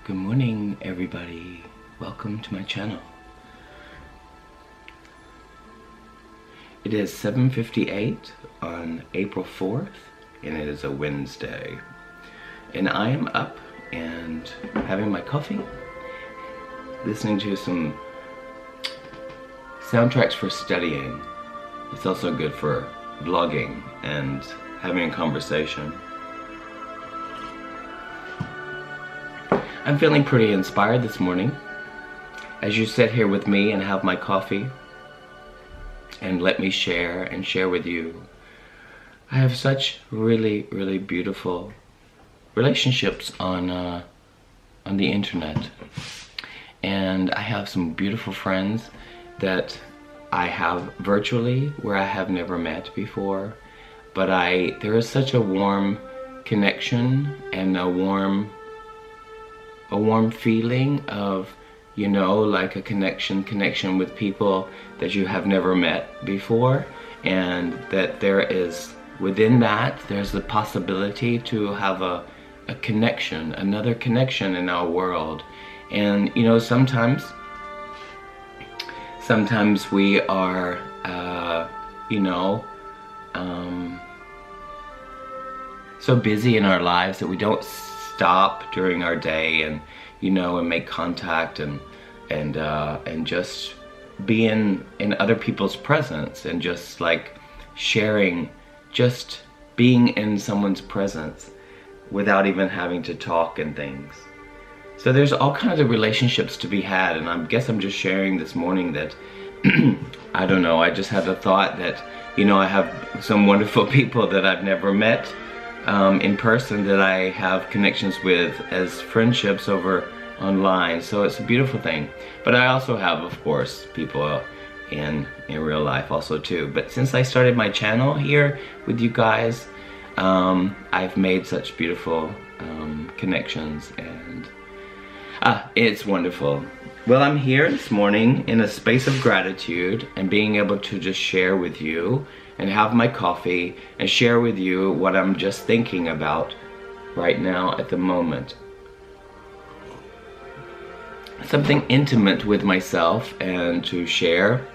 Good morning, everybody. Welcome to my channel. It is 7:58 on April 4th, and it is a Wednesday. And I am up and having my coffee, listening to some soundtracks for studying. It's also good for vlogging and having a conversation. I'm feeling pretty inspired this morning as you sit here with me and have my coffee and let me share with you. I have such really beautiful relationships on the internet, and I have some beautiful friends that I have virtually where I have never met before, but there is such a warm connection and a warm feeling of, you know, like a connection with people that you have never met before, and that there is, within that, there's the possibility to have a connection, another connection in our world. And, you know, sometimes we are, so busy in our lives that we don't stop during our day and make contact and just be in other people's presence, and just like sharing, just being in someone's presence without even having to talk and things. So there's all kinds of relationships to be had, and I guess I'm just sharing this morning that I don't know, I just had the thought that, you know, I have some wonderful people that I've never met in person that I have connections with as friendships over online. So it's a beautiful thing. But I also have, of course, people in real life also too. But since I started my channel here with you guys, I've made such beautiful connections, and it's wonderful. Well, I'm here this morning in a space of gratitude and being able to just share with you and have my coffee and share with you what I'm just thinking about right now at the moment. Something intimate with myself and to share.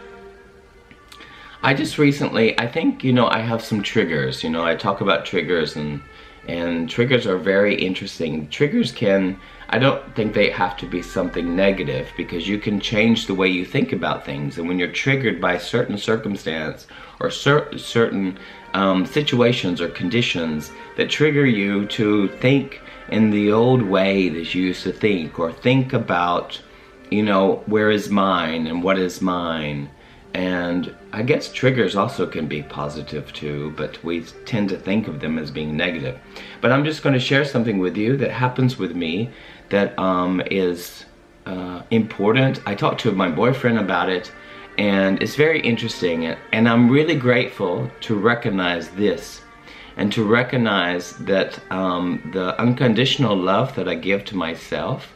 I just recently, I think, you know, I have some triggers. You know, I talk about triggers, and triggers are very interesting. Triggers can, I don't think they have to be something negative, because you can change the way you think about things. And when you're triggered by a certain circumstance or certain situations or conditions that trigger you to think in the old way that you used to think, or think about, you know, where is mine and what is mine. And I guess triggers also can be positive too, but we tend to think of them as being negative. But I'm just going to share something with you that happens with me that is important. I talked to my boyfriend about it, and it's very interesting, and I'm really grateful to recognize this, and to recognize that the unconditional love that I give to myself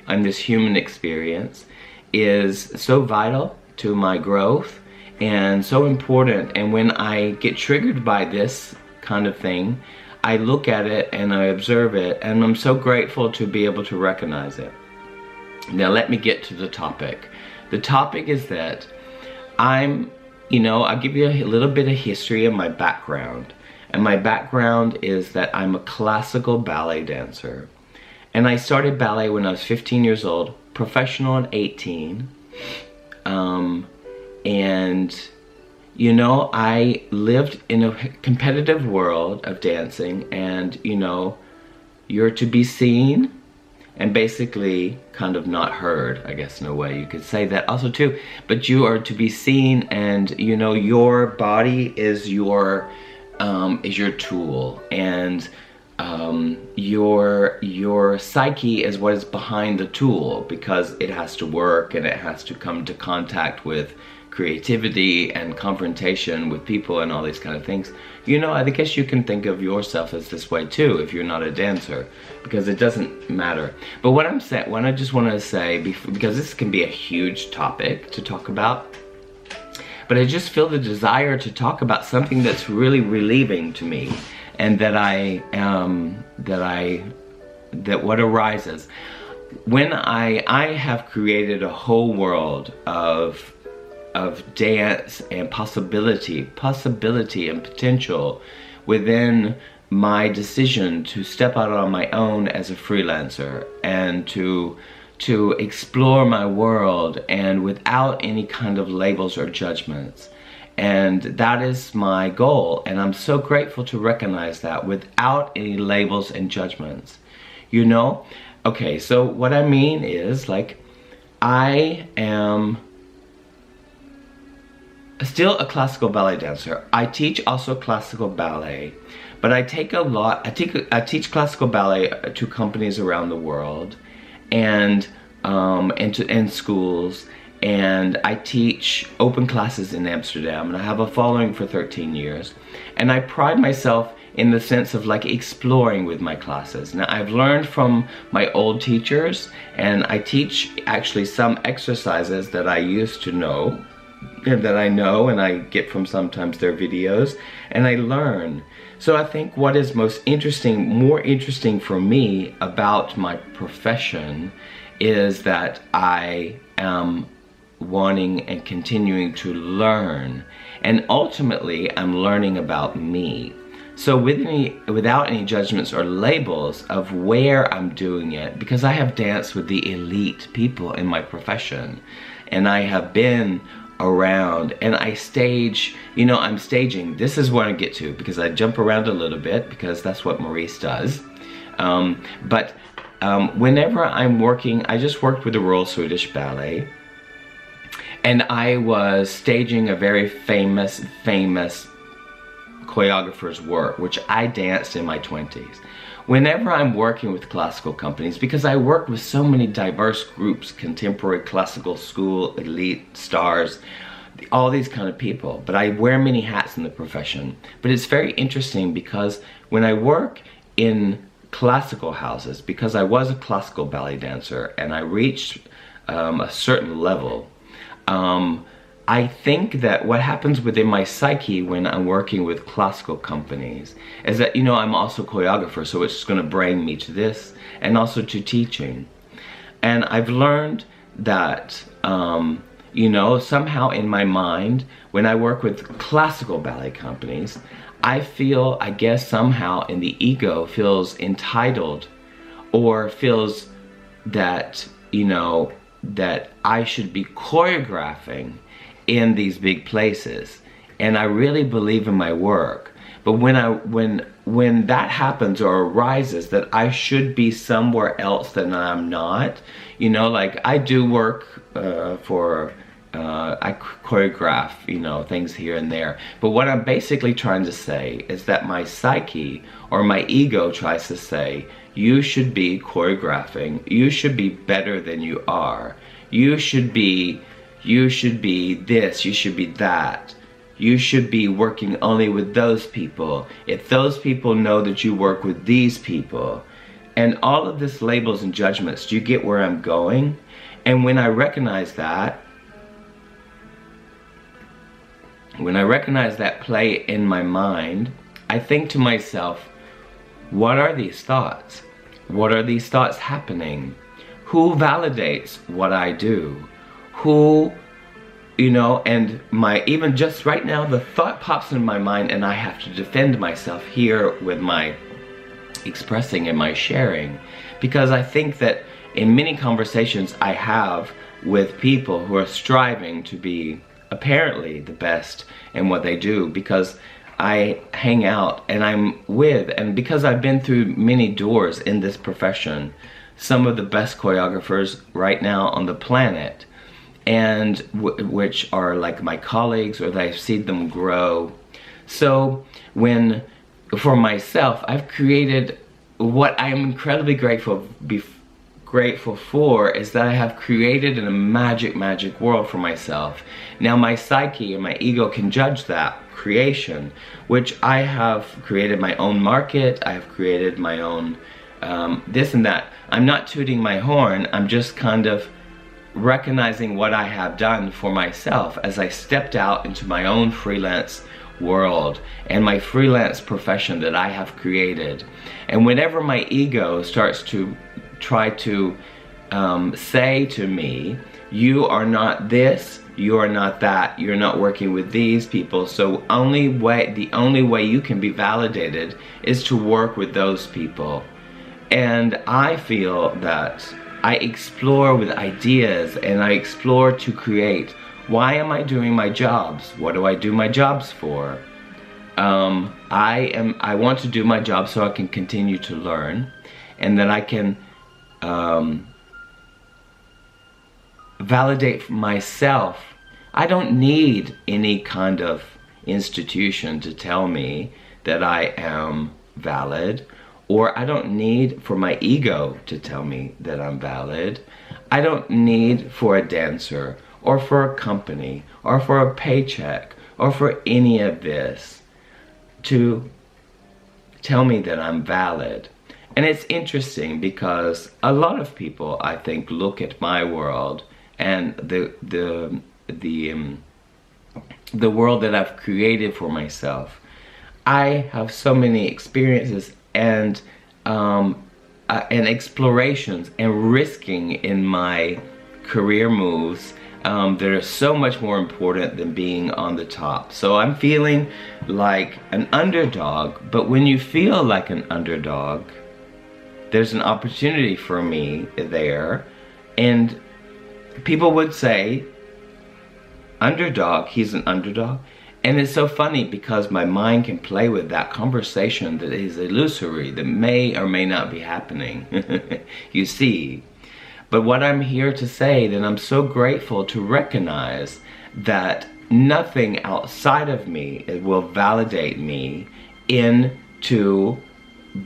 and this human experience is so vital to my growth and so important. And when I get triggered by this kind of thing, I look at it and I observe it, and I'm so grateful to be able to recognize it. Now let me get to the topic. The topic is that I'll give you a little bit of history of my background. And my background is that I'm a classical ballet dancer. And I started ballet when I was 15 years old, professional at 18. And you know, I lived in a competitive world of dancing, and you know, you're to be seen and basically kind of not heard, I guess, in a way you could say that also too. But you are to be seen, and you know, your body is your tool, and your psyche is what is behind the tool, because it has to work and it has to come to contact with creativity and confrontation with people and all these kind of things. You know, I guess you can think of yourself as this way too if you're not a dancer, because it doesn't matter. But what I just want to say, because this can be a huge topic to talk about, but I just feel the desire to talk about something that's really relieving to me, and that what arises. when I have created a whole world of dance and possibility and potential within my decision to step out on my own as a freelancer and to explore my world and without any kind of labels or judgments. And that is my goal, and I'm so grateful to recognize that, without any labels and judgments. You know? Okay, so what I mean is, like, I am still a classical ballet dancer. I teach also classical ballet, but I teach classical ballet to companies around the world, and in schools, and I teach open classes in Amsterdam, and I have a following for 13 years, and I pride myself in the sense of like exploring with my classes. Now, I've learned from my old teachers, and I teach actually some exercises that I used to know, that I know, and I get from sometimes their videos, and I learn. So I think what is more interesting for me about my profession is that I am wanting and continuing to learn, and ultimately I'm learning about me. So without any judgments or labels of where I'm doing it, because I have danced with the elite people in my profession, and I have been around, and I stage, you know, I'm staging. This is where I get to, because I jump around a little bit, because that's what Maurice does. Whenever I'm working, I just worked with the Royal Swedish Ballet, and I was staging a very famous choreographer's work, which I danced in my 20s. Whenever I'm working with classical companies, because I work with so many diverse groups, contemporary, classical, school, elite, stars, all these kind of people, but I wear many hats in the profession. But it's very interesting, because when I work in classical houses, because I was a classical ballet dancer and I reached a certain level, I think that what happens within my psyche when I'm working with classical companies is that, you know, I'm also a choreographer, so it's going to bring me to this, and also to teaching. And I've learned that, you know, somehow in my mind, when I work with classical ballet companies, I feel, I guess somehow in the ego, feels entitled, or feels that, you know, that I should be choreographing in these big places. And I really believe in my work. But when that happens or arises, that I should be somewhere else than I'm not, you know, like I do work I choreograph, you know, things here and there. But what I'm basically trying to say is that my psyche or my ego tries to say, you should be choreographing, you should be better than you are, you should be this, you should be that, you should be working only with those people, if those people know that you work with these people. And all of this labels and judgments, do you get where I'm going? And when I recognize that, play in my mind, I think to myself, what are these thoughts? What are these thoughts happening? Who validates what I do? Who, you know, and even just right now, the thought pops in my mind, and I have to defend myself here with my expressing and my sharing, because I think that in many conversations I have with people who are striving to be apparently the best in what they do, because I hang out and I'm with, and because I've been through many doors in this profession, some of the best choreographers right now on the planet, and which are like my colleagues, or that I've seen them grow. So for myself, I've created what I am incredibly grateful for, is that I have created a magic world for myself. Now my psyche and my ego can judge that creation, which I have created my own market, I have created my own this and that. I'm not tooting my horn, I'm just kind of recognizing what I have done for myself as I stepped out into my own freelance world and my freelance profession that I have created. And whenever my ego starts to try to say to me, you are not this, you are not that, you're not working with these people, so the only way you can be validated is to work with those people. And I feel that I explore with ideas, and I explore to create. Why am I doing my jobs? What do I do my jobs for? I want to do my job so I can continue to learn, and that I can validate myself. I don't need any kind of institution to tell me that I am valid, or I don't need for my ego to tell me that I'm valid. I don't need for a dancer, or for a company, or for a paycheck, or for any of this to tell me that I'm valid. And it's interesting because a lot of people, I think, look at my world and the world that I've created for myself. I have so many experiences and explorations and risking in my career moves that are so much more important than being on the top. So I'm feeling like an underdog, but when you feel like an underdog, there's an opportunity for me there. And people would say, underdog, he's an underdog. And it's so funny because my mind can play with that conversation that is illusory, that may or may not be happening, you see. But what I'm here to say, that I'm so grateful to recognize that nothing outside of me will validate me into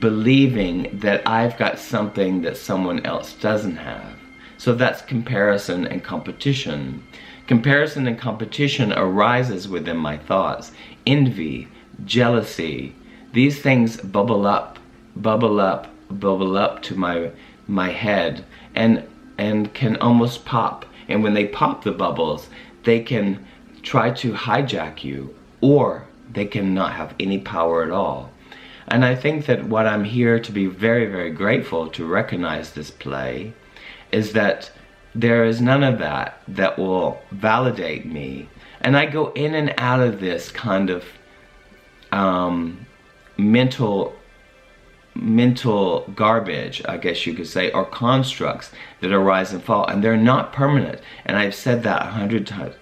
believing that I've got something that someone else doesn't have. So that's comparison and competition. Comparison and competition arises within my thoughts. Envy, jealousy, these things bubble up to my head and can almost pop. And when they pop the bubbles, they can try to hijack you, or they can not have any power at all. And I think that what I'm here to be very, very grateful to recognize this play is that there is none of that that will validate me. And I go in and out of this kind of mental garbage, I guess you could say, or constructs that arise and fall, and they're not permanent. And I've said that 100 times.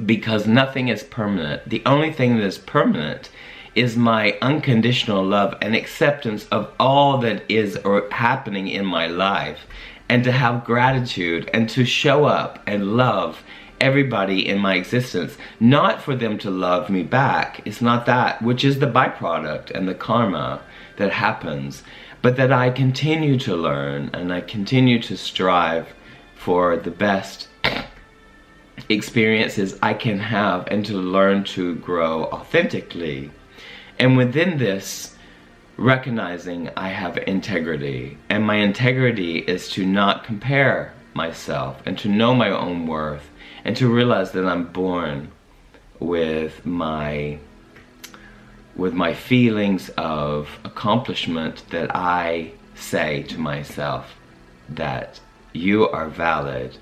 Because nothing is permanent. The only thing that is permanent is my unconditional love and acceptance of all that is happening in my life, and to have gratitude and to show up and love everybody in my existence. Not for them to love me back, it's not that, which is the byproduct and the karma that happens, but that I continue to learn and I continue to strive for the best experiences I can have, and to learn to grow authentically. And within this, recognizing I have integrity, and my integrity is to not compare myself, and to know my own worth, and to realize that I'm born with my feelings of accomplishment, that I say to myself that you are valid.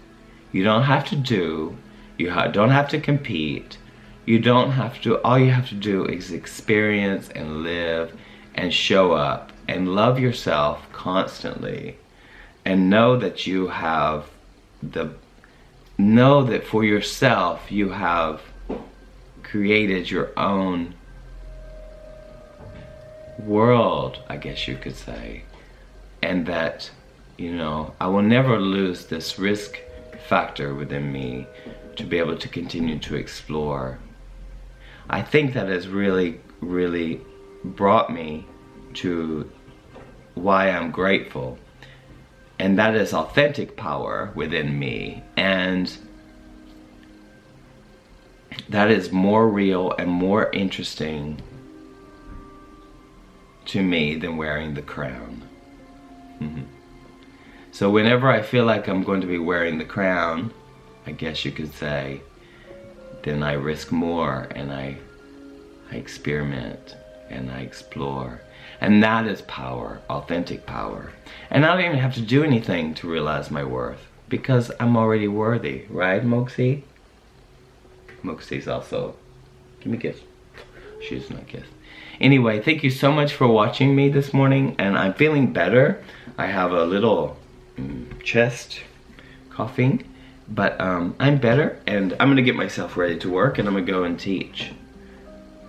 You don't have to do, don't have to compete, you don't have to, all you have to do is experience and live and show up and love yourself constantly, and know that you have know that for yourself you have created your own world, I guess you could say, and that, you know, I will never lose this risk factor within me to be able to continue to explore. I think that has really, really brought me to why I'm grateful, and that is authentic power within me, and that is more real and more interesting to me than wearing the crown. So whenever I feel like I'm going to be wearing the crown, I guess you could say, then I risk more, and I experiment and I explore. And that is power, authentic power. And I don't even have to do anything to realize my worth, because I'm already worthy, right, Moxie? Moxie's also, give me a kiss. She's not kiss. Anyway, thank you so much for watching me this morning, and I'm feeling better. I have a little chest coughing, but I'm better, and I'm gonna get myself ready to work, and I'm gonna go and teach.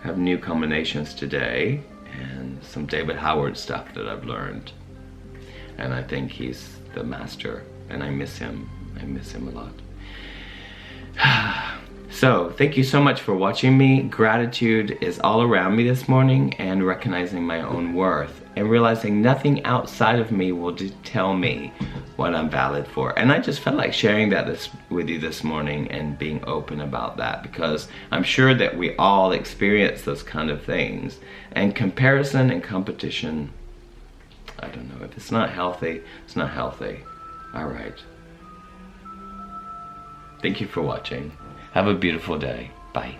Have new combinations today, and some David Howard stuff that I've learned. And I think he's the master, and I miss him. I miss him a lot. So, thank you so much for watching me. Gratitude is all around me this morning, and recognizing my own worth, and realizing nothing outside of me will tell me what I'm valid for. And I just felt like sharing that with you this morning and being open about that, because I'm sure that we all experience those kind of things. And comparison and competition, I don't know, if it's not healthy, it's not healthy. All right. Thank you for watching. Have a beautiful day. Bye.